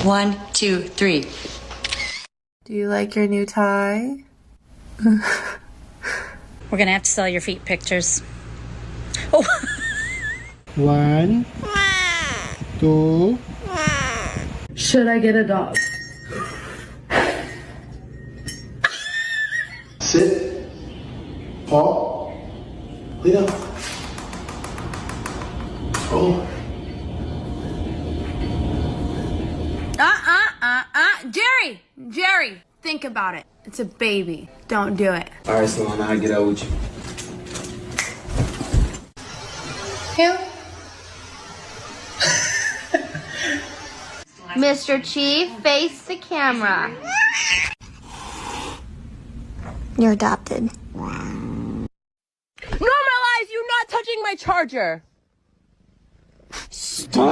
1, 2, 3. Do you like your new tie? We're gonna have to sell your feet pictures. Oh. 1, 2. Should I get a dog? Sit. Paul. Lay down. Oh. Jerry, think about it. It's a baby. Don't do it. All right, Solana, I get out with you. Mr. Chief, face the camera. You're adopted. Normalize you not touching my charger. Stop.